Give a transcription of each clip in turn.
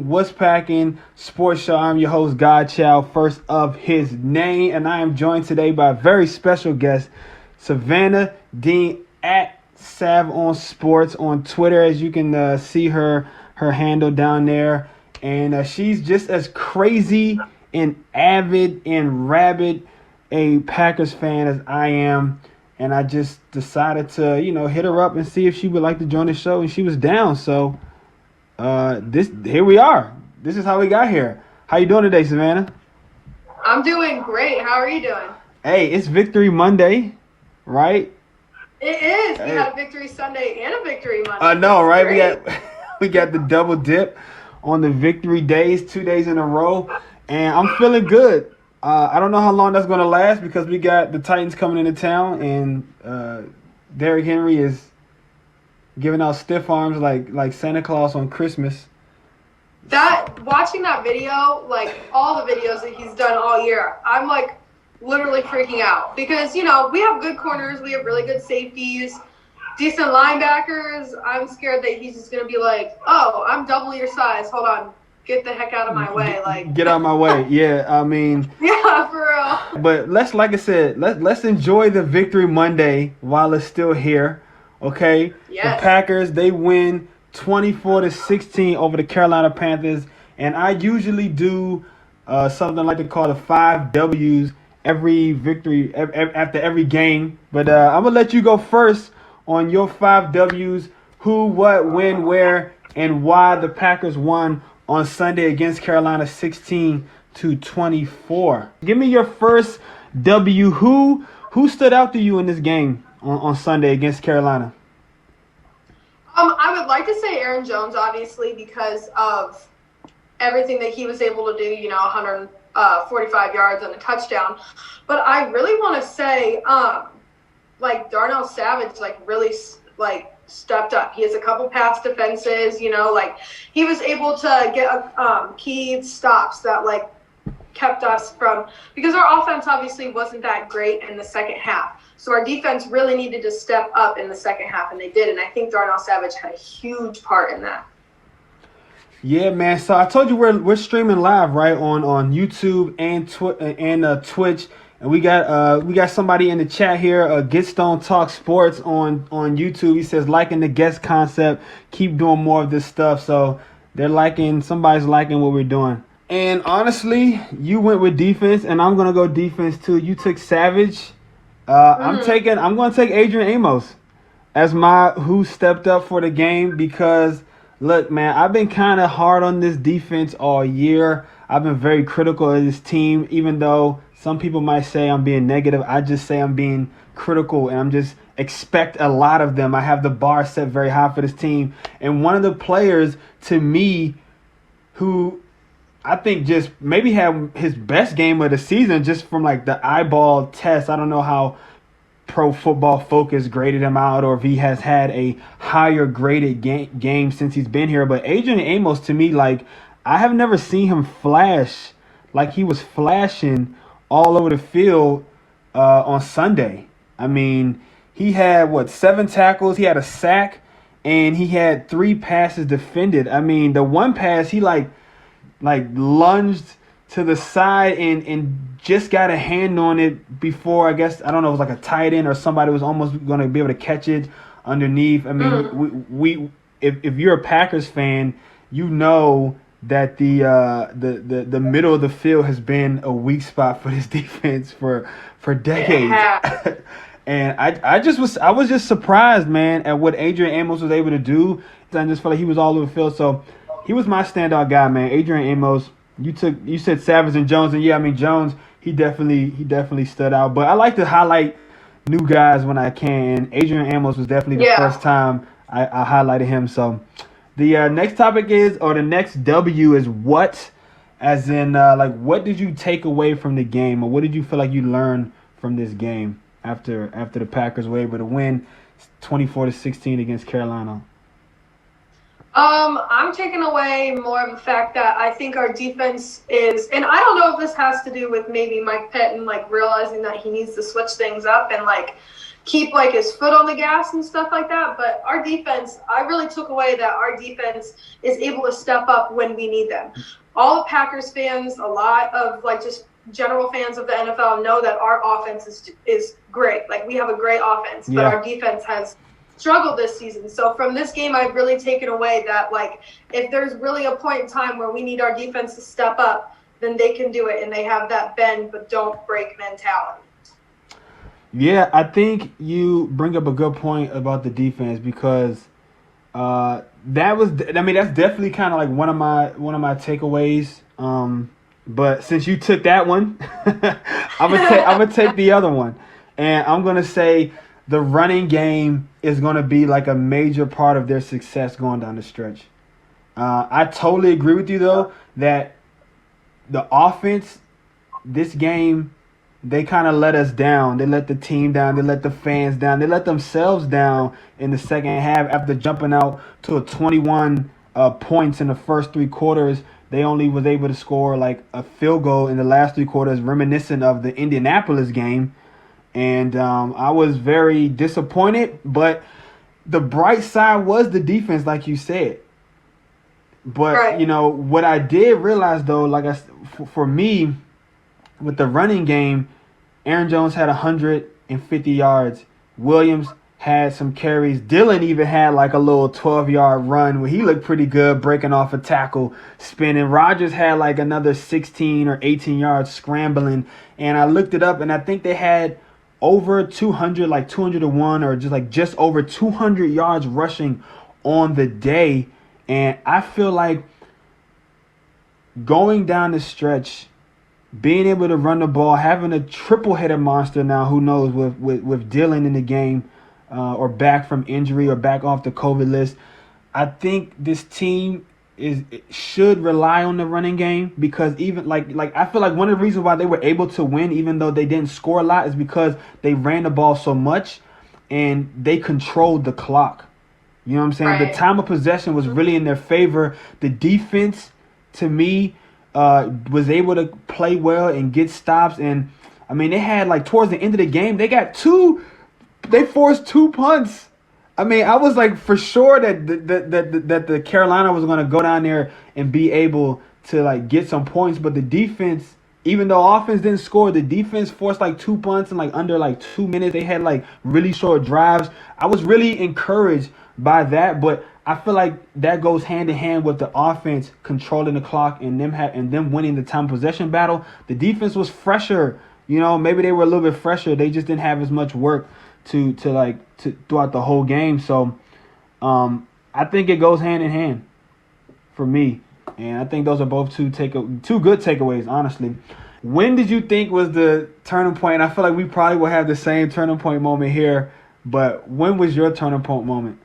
What's Packin Sports Show? I'm your host, Godchild, first of his name, and I am joined today by a very special guest, Savannah Dean at Sav on Sports on Twitter. As you can see her handle down there, and she's just as crazy and avid and rabid a Packers fan as I am. And I just decided to, hit her up and see if she would like to join the show, and she was down. So here we are. This is how we got here. How you doing today, Savannah? I'm doing great. How are you doing? Hey, it's Victory Monday, right? It is. We had a Victory Sunday and a Victory Monday. I know, right? We got the double dip on the victory days, 2 days in a row, and I'm feeling good. I don't know how long that's going to last because we got the Titans coming into town, and Derrick Henry is giving out stiff arms like Santa Claus on Christmas. Watching that video, like all the videos that he's done all year, I'm like literally freaking out because, we have good corners, we have really good safeties, decent linebackers. I'm scared that he's just going to be like, oh, I'm double your size. Hold on. Get the heck out of my way. Get out of my way. Yeah, I mean. Yeah, for real. But let's enjoy the Victory Monday while it's still here. Okay? Yes. The Packers, they win 24-16 over the Carolina Panthers. And I usually do something I like to call the 5 W's every victory after every game. But I'm going to let you go first on your 5 W's. Who, what, when, where, and why the Packers won on Sunday against Carolina 16-24. Give me your first W. Who stood out to you in this game on Sunday against Carolina? I would like to say Aaron Jones, obviously, because of everything that he was able to do, 145 yards and a touchdown. But I really want to say, Darnell Savage, really, stepped up. He has a couple pass defenses, he was able to get key stops that, kept us from, because our offense obviously wasn't that great in the second half. So our defense really needed to step up in the second half, and they did. And I think Darnell Savage had a huge part in that. Yeah, man. So I told you we're streaming live, right, on YouTube and Twitch. And we got somebody in the chat here, Getstone Talk Sports on YouTube. He says, liking the guest concept, keep doing more of this stuff. So somebody's liking what we're doing. And honestly, you went with defense, and I'm gonna go defense too. You took Savage. I'm gonna take Adrian Amos as my who stepped up for the game because look, man, I've been kind of hard on this defense all year. I've been very critical of this team, even though some people might say I'm being negative. I just say I'm being critical, and I'm just expect a lot of them. I have the bar set very high for this team. And one of the players, to me, who I think just maybe had his best game of the season just from the eyeball test. I don't know how Pro Football Focus graded him out or if he has had a higher graded game since he's been here. But Adrian Amos, to me, I have never seen him flash like he was flashing all over the field on Sunday. I mean, he had, 7 tackles, he had a sack, and he had 3 passes defended. I mean, the one pass, he lunged to the side and just got a hand on it before, I guess, I don't know, it was a tight end or somebody was almost going to be able to catch it underneath. I mean, if you're a Packers fan, you know that the middle of the field has been a weak spot for this defense for decades. Yeah. And I was just surprised, man, at what Adrian Amos was able to do. I just felt like he was all over the field. So he was my standout guy, man. Adrian Amos. You said Savage and Jones, and yeah, I mean Jones. He definitely stood out. But I like to highlight new guys when I can. Adrian Amos was definitely the first time I highlighted him. So the next topic is, or the next W is what, as in what did you take away from the game, or what did you feel like you learned from this game after the Packers were able to win 24-16 against Carolina? I'm taking away more of the fact that I think our defense is, and I don't know if this has to do with maybe Mike Pettin, realizing that he needs to switch things up and, keep like his foot on the gas and stuff like that. But our defense, I really took away that our defense is able to step up when we need them. All the Packers fans, a lot of like just general fans of the NFL know that our offense is great. Like we have a great offense, but our defense has struggled this season. So from this game, I've really taken away that like if there's really a point in time where we need our defense to step up, then they can do it, and they have that bend but don't break mentality. Yeah, I think you bring up a good point about the defense because that's definitely kind of like one of my takeaways. But since you took that one, I'm gonna take the other one, and I'm gonna say the running game is gonna be like a major part of their success going down the stretch. I totally agree with you though that the offense, this game, they kind of let us down. They let the team down. They let the fans down. They let themselves down in the second half after jumping out to a 21 points in the first three quarters. They only was able to score like a field goal in the last three quarters, reminiscent of the Indianapolis game. And I was very disappointed. But the bright side was the defense, like you said. But, right. What I did realize, though, for me, with the running game, Aaron Jones had 150 yards. Williams had some carries. Dillon even had like a little 12-yard run where he looked pretty good, breaking off a tackle, spinning. Rodgers had like another 16 or 18 yards scrambling. And I looked it up, and I think they had over 200, like 201 or just over 200 yards rushing on the day. And I feel like going down the stretch, being able to run the ball, having a triple-headed monster now, who knows, with Dillon in the game or back from injury or back off the COVID list, I think this team should rely on the running game because even like I feel like one of the reasons why they were able to win, even though they didn't score a lot, is because they ran the ball so much and they controlled the clock. You know what I'm saying? Right. The time of possession was really in their favor. The defense, to me, was able to play well and get stops. And, I mean, they had, like, towards the end of the game, they forced two punts. I mean, I was, like, for sure that the Carolina was going to go down there and be able to, like, get some points. But the defense, even though offense didn't score, the defense forced, like, two punts in, like, under, like, 2 minutes. They had, like, really short drives. I was really encouraged by that, but I feel like that goes hand in hand with the offense controlling the clock and them winning the time possession battle. The defense was fresher, maybe they were a little bit fresher. They just didn't have as much work to throughout the whole game. So I think it goes hand in hand for me, and I think those are both two good takeaways, honestly. When did you think was the turning point? And I feel like we probably will have the same turning point moment here, but when was your turning point moment?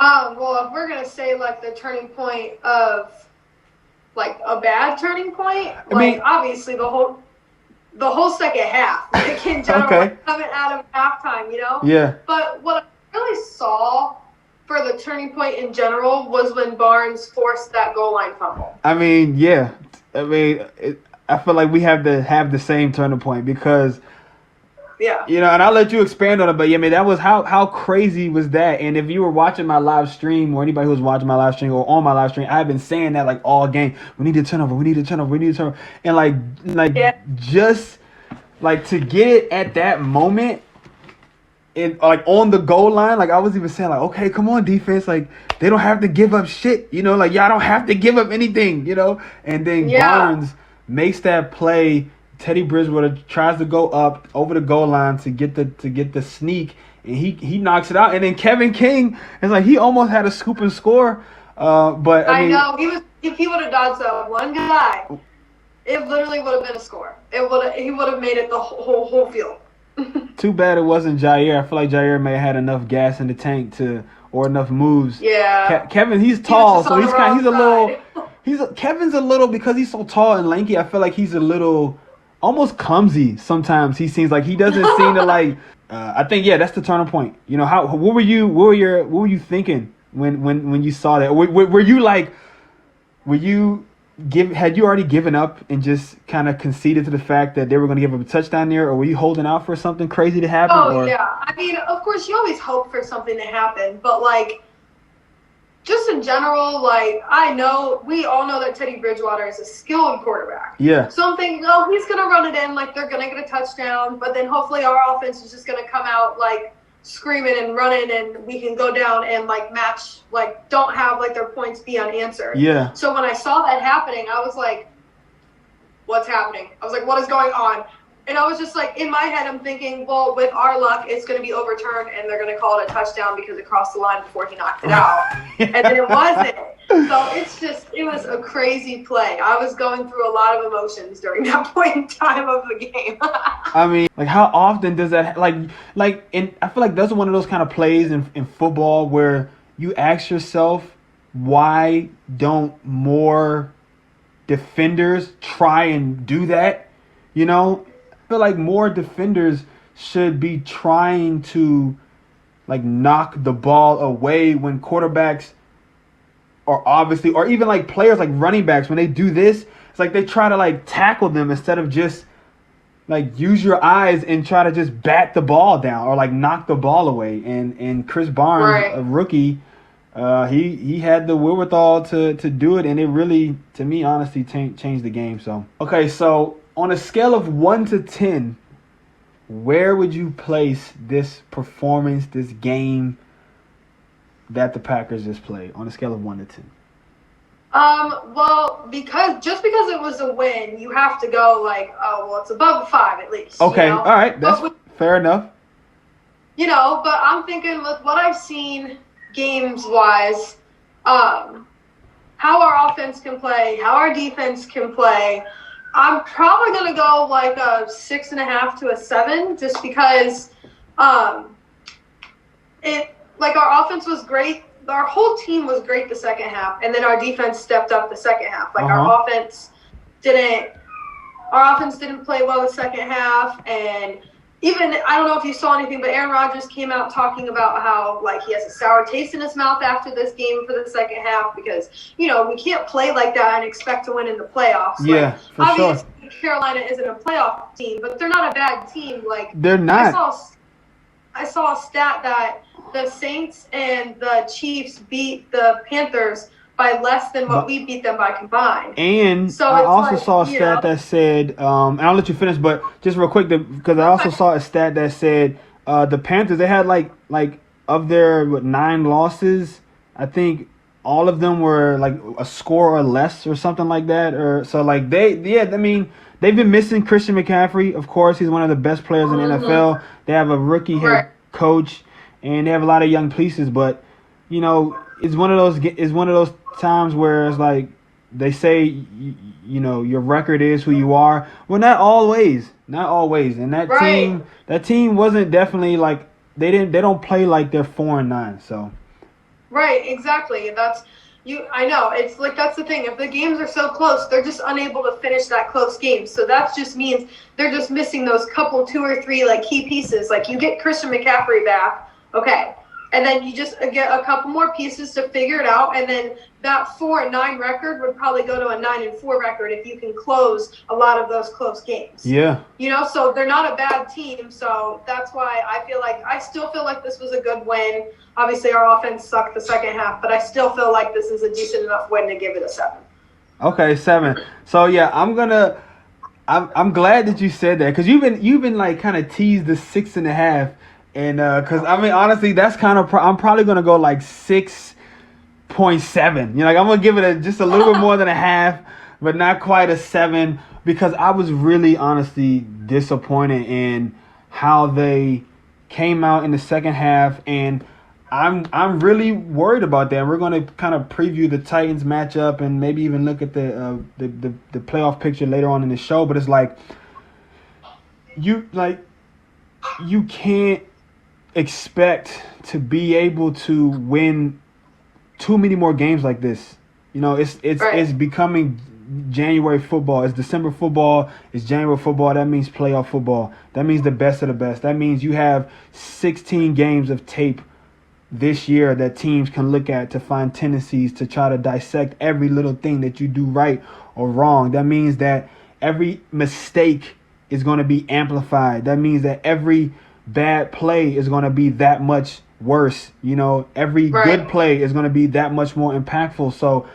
Well, if we're going to say, like, the turning point of, like, a bad turning point, obviously the whole second half, like, in general, okay. Coming out of halftime, Yeah. But what I really saw for the turning point in general was when Barnes forced that goal line fumble. I mean, yeah. I feel like we have to have the same turning point because – yeah. And I'll let you expand on it, but that was how crazy was that? And if you were watching my live stream or anybody who was watching my live stream or on my live stream, I've been saying that like all game. We need to turn over. And just like to get it at that moment like on the goal line, like I was even saying like, okay, come on defense. Like they don't have to give up shit, like y'all don't have to give up anything, and then Barnes makes that play. Teddy Bridgewater tries to go up over the goal line to get the sneak, and he knocks it out. And then Kevin King is like he almost had a scoop and score, but I mean, know if he would have dodged that one guy, it literally would have been a score. He would have made it the whole field. Too bad it wasn't Jair. I feel like Jair may have had enough gas in the tank or enough moves. Yeah, Kevin, he's tall, so Kevin's a little because he's so tall and lanky. I feel like he's a little. Almost clumsy sometimes. He seems like he doesn't seem to like. I think that's the turning point. What were you thinking when you saw that? Were you like, were you had you already given up and just kind of conceded to the fact that they were going to give up a touchdown there, or were you holding out for something crazy to happen? Oh, Or yeah. I mean, of course, you always hope for something to happen, but like, just in general, like, we all know that Teddy Bridgewater is a skilled quarterback. Yeah. So I'm thinking, oh, he's going to run it in, like, they're going to get a touchdown, but then hopefully our offense is just going to come out, like, screaming and running, and we can go down and, like, match, like, don't have, like, their points be unanswered. Yeah. So when I saw that happening, I was like, what's happening? I was like, what is going on? And I was just like, in my head, I'm thinking, well, with our luck, it's going to be overturned, and they're going to call it a touchdown because it crossed the line before he knocked it out. And then it wasn't. So it was a crazy play. I was going through a lot of emotions during that point in time of the game. I mean, like, how often does that, and I feel like those are one of those kind of plays in football where you ask yourself, why don't more defenders try and do that? You know? I feel like more defenders should be trying to, like, knock the ball away when quarterbacks are obviously, or even like players like running backs, when they do this, it's like they try to, like, tackle them instead of just, like, use your eyes and try to just bat the ball down or, like, knock the ball away. And Chris Barnes, Right. a rookie, he had the wherewithal to do it, and it really, to me, honestly, changed the game. So, okay, so on a scale of 1 to 10, where would you place this performance, this game that the Packers just played, on a scale of 1 to 10? Well, because it was a win, you have to go like, oh, well, it's above a 5 at least. Okay, you know? all right, that's fair enough. You know, but I'm thinking with what I've seen games-wise, how our offense can play, how our defense can play, I'm probably going to go like a 6.5 to a 7, just because our offense was great. Our whole team was great the second half, and then our defense stepped up the second half. Like, our offense didn't play well the second half, and even, I don't know if you saw anything, but Aaron Rodgers came out talking about how, like, he has a sour taste in his mouth after this game for the second half because, you know, we can't play like that and expect to win in the playoffs. Yeah, like, for obviously, sure. Carolina isn't a playoff team, but they're not a bad team. Like, they're not. I saw a stat that the Saints and the Chiefs beat the Panthers by less than what we beat them by combined. And so I also saw a stat that said, and I'll let you finish, but just real quick, because I also saw a stat that said the Panthers, they had like of their 9 losses, I think all of them were like a score or less or something like that. Or so, like, they've been missing Christian McCaffrey. Of course, he's one of the best players in the NFL. They have a rookie head coach, and they have a lot of young pieces, but, you know, it's one of those times where it's like they say, you know, your record is who you are. Well, not always, and that team wasn't definitely like they don't play like they're 4-9. So right, exactly. I know, it's like, that's the thing. If the games are so close, they're just unable to finish that close game. So that just means they're just missing those couple 2 or 3 like key pieces. Like, you get Christian McCaffrey back, okay. And then you just get a couple more pieces to figure it out, and then that 4-9 record would probably go to a 9-4 record if you can close a lot of those close games. Yeah. You know, so they're not a bad team, so that's why I still feel like this was a good win. Obviously, our offense sucked the second half, but I still feel like this is a decent enough win to give it a 7. Okay, 7. So yeah, I'm glad that you said that, because you've been like kind of teased the 6.5. And because, I mean, honestly, that's kind of I'm probably gonna go like 6.7. You know, like, I'm gonna give it just a little bit more than a half, but not quite a 7, because I was really honestly disappointed in how they came out in the second half, and I'm really worried about that. We're gonna kind of preview the Titans matchup and maybe even look at the playoff picture later on in the show. But it's like you can't expect to be able to win too many more games like this. You know, it's becoming January football. It's December football. It's January football. That means playoff football. That means the best of the best. That means you have 16 games of tape this year that teams can look at to find tendencies to try to dissect every little thing that you do right or wrong. That means that every mistake is going to be amplified. That means that every bad play is going to be that much worse. Every good play is going to be that much more impactful. So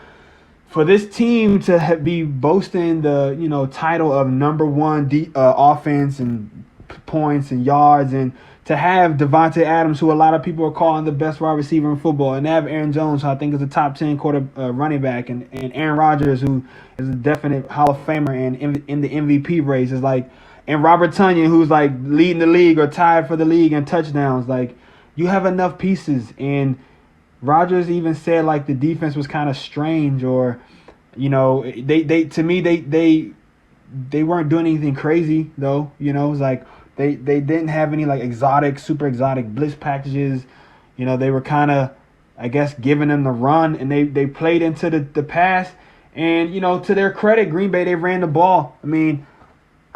for this team to be boasting the title of number one offense and points and yards, and to have Devontae Adams, who a lot of people are calling the best wide receiver in football, and have Aaron Jones, who I think is a top 10 running back, and Aaron Rodgers, who is a definite Hall of Famer and in the MVP race, is like, and Robert Tonyan, who's like leading the league or tied for the league in touchdowns. Like, you have enough pieces. And Rodgers even said like the defense was kind of strange, or they weren't doing anything crazy though. It was like they didn't have any like super exotic blitz packages. They were kind of, I guess, giving them the run, and they played into the pass. And to their credit, Green Bay, they ran the ball. I mean,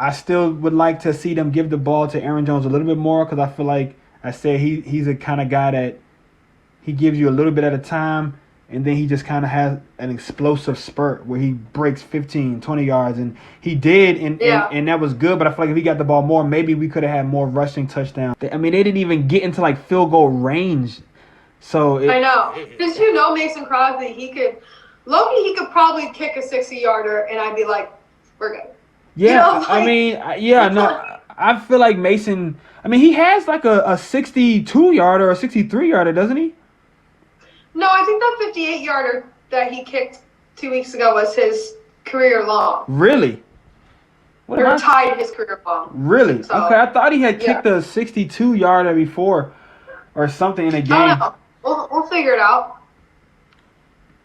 I still would like to see them give the ball to Aaron Jones a little bit more, because I feel like I said he's a kind of guy that he gives you a little bit at a time, and then he just kind of has an explosive spurt where he breaks 15, 20 yards. And he did, and that was good. But I feel like if he got the ball more, maybe we could have had more rushing touchdowns. They didn't even get into like field goal range. So I know. Because Mason Crosby, he could probably kick a 60-yarder, and I'd be like, we're good. Yeah, I feel like Mason, he has like a 62-yarder or a 63-yarder, doesn't he? No, I think that 58-yarder that he kicked 2 weeks ago was his career long. Really? Or tied his career long. Really? So, okay, I thought he had kicked a 62-yarder before or something in a game. I don't know. We'll figure it out.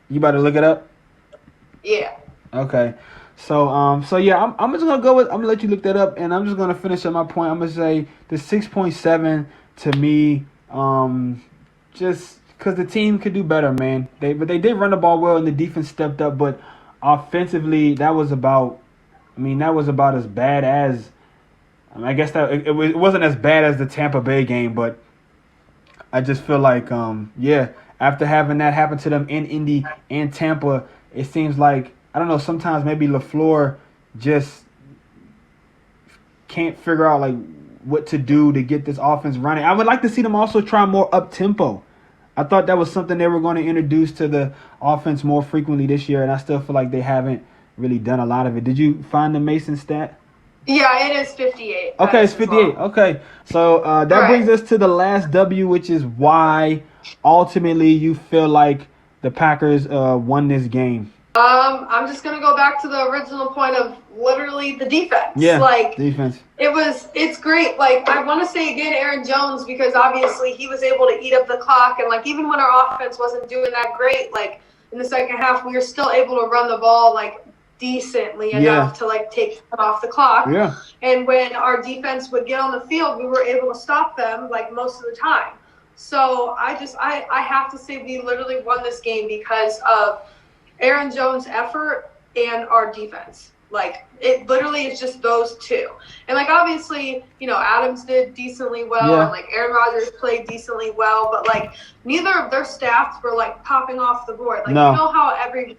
You about to look it up? Yeah. Okay. So yeah, I'm just gonna let you look that up, and I'm just gonna finish up my point. I'm gonna say the 6.7 to me, just because the team could do better, man. But they did run the ball well, and the defense stepped up. But offensively, that was about as bad as. I guess that it wasn't as bad as the Tampa Bay game, but I just feel like after having that happen to them in Indy and Tampa, it seems like, I don't know, sometimes maybe LaFleur just can't figure out like what to do to get this offense running. I would like to see them also try more up-tempo. I thought that was something they were going to introduce to the offense more frequently this year, and I still feel like they haven't really done a lot of it. Did you find the Mason stat? Yeah, it is 58. Okay, it's 58. Okay, so that brings us to the last W, which is why ultimately you feel like the Packers won this game. I'm just gonna go back to the original point of literally the defense. Yeah, defense. It's great. Like, I want to say again, Aaron Jones, because obviously he was able to eat up the clock, and like even when our offense wasn't doing that great, like in the second half, we were still able to run the ball like decently enough to like take it off the clock. Yeah. And when our defense would get on the field, we were able to stop them like most of the time. So I have to say we literally won this game because of Aaron Jones' effort and our defense. Like, it literally is just those two. And, like, obviously, Adams did decently well, and, like, Aaron Rodgers played decently well, but, like, neither of their staffs were, like, popping off the board. Like, you know how every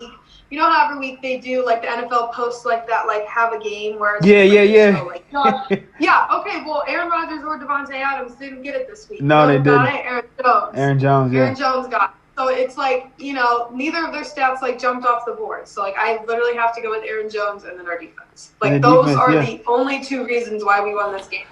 week they do, like, the NFL posts, like, that, like, have a game where it's show, like, okay, well, Aaron Rodgers or Devontae Adams didn't get it this week. No, they didn't. Aaron Jones. Aaron Jones got it. So it's like, neither of their stats like jumped off the board. So like I literally have to go with Aaron Jones and then our defense. Like those are the only two reasons why we won this game.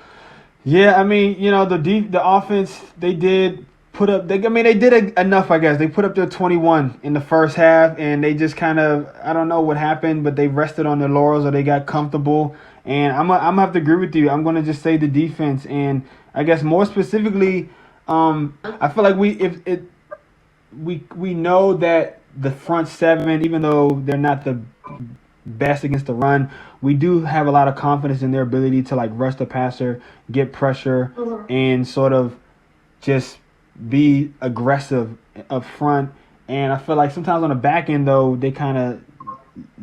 Yeah, the offense, they did put up. They did enough, I guess. They put up their 21 in the first half, and they just kind of, I don't know what happened, but they rested on their laurels or they got comfortable. And I'm gonna have to agree with you. I'm gonna just say the defense, and I guess more specifically, I feel like we know that the front seven, even though they're not the best against the run, we do have a lot of confidence in their ability to like rush the passer, get pressure, and sort of just be aggressive up front. And I feel like sometimes on the back end though, they kind of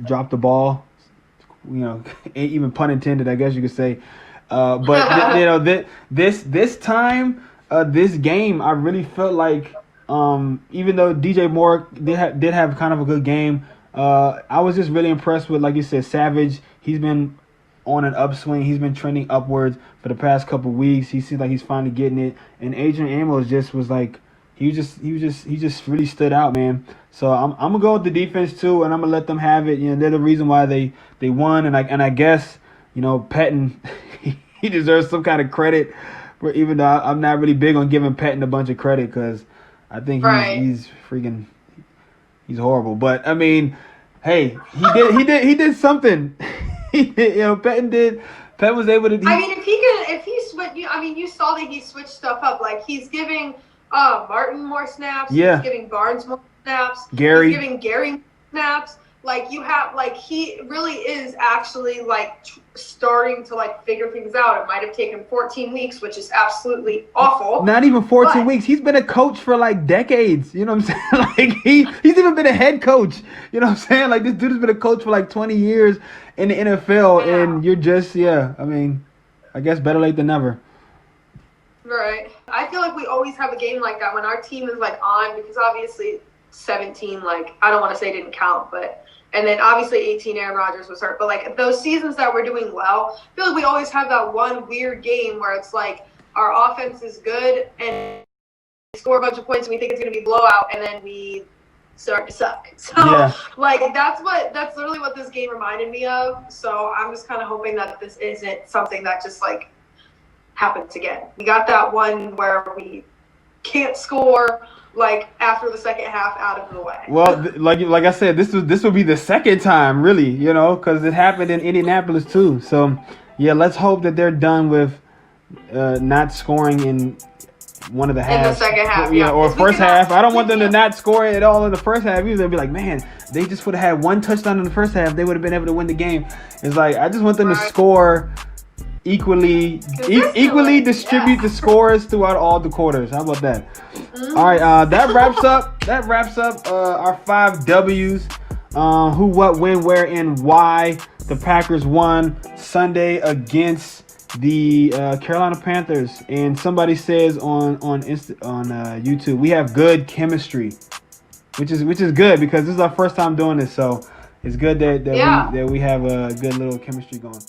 drop the ball, even pun intended, I guess you could say. But this time, this game, I really felt like Even though DJ Moore did have kind of a good game, I was just really impressed with, like you said, Savage. He's been on an upswing. He's been trending upwards for the past couple weeks. He seems like he's finally getting it. And Adrian Amos just was like, he just really stood out, man. So I'm gonna go with the defense too, and I'm gonna let them have it. You know, they're the reason why they won, and I guess, you know, Packin, he deserves some kind of credit. For, even though I'm not really big on giving Packin a bunch of credit, because I think he's horrible. But I mean, hey, he did something. You know, Packin was able to. I mean, if he switch, I mean, you saw that he switched stuff up. Like, he's giving Martin more snaps. Yeah. He's giving Barnes more snaps. Gary. He's giving Gary more snaps. Like, you have, like, he really is actually, like, starting to, like, figure things out. It might have taken 14 weeks, which is absolutely awful. Not even 14 weeks. He's been a coach for, like, decades. You know what I'm saying? Like, he's even been a head coach. You know what I'm saying? Like, this dude has been a coach for, like, 20 years in the NFL, and you're just, I mean, I guess better late than never. Right. I feel like we always have a game like that when our team is, like, on, because obviously 17, like, I don't want to say didn't count, but... And then obviously 18, Aaron Rodgers was hurt. But, like, those seasons that we're doing well, I feel like we always have that one weird game where it's like our offense is good and we score a bunch of points and we think it's going to be blowout, and then we start to suck. So, like, that's literally what this game reminded me of. So I'm just kind of hoping that this isn't something that just, like, happens again. We got that one where we can't score, like, after the second half out of the way. Well, like I said, this will be the second time, really, you know, because it happened in Indianapolis too. So, yeah, let's hope that they're done with not scoring in one of the halves. In the second half, or first half. I don't want them to not score at all in the first half. Either they'll be like, man, they just would have had one touchdown in the first half. They would have been able to win the game. It's like, I just want them to score equally distribute the scores throughout all the quarters. How about that? All right, that wraps up our 5 W's. Who, what, when, where, and why the Packers won Sunday against the Carolina Panthers. And somebody says on YouTube, we have good chemistry, which is good, because this is our first time doing this. So it's good that we have a good little chemistry going.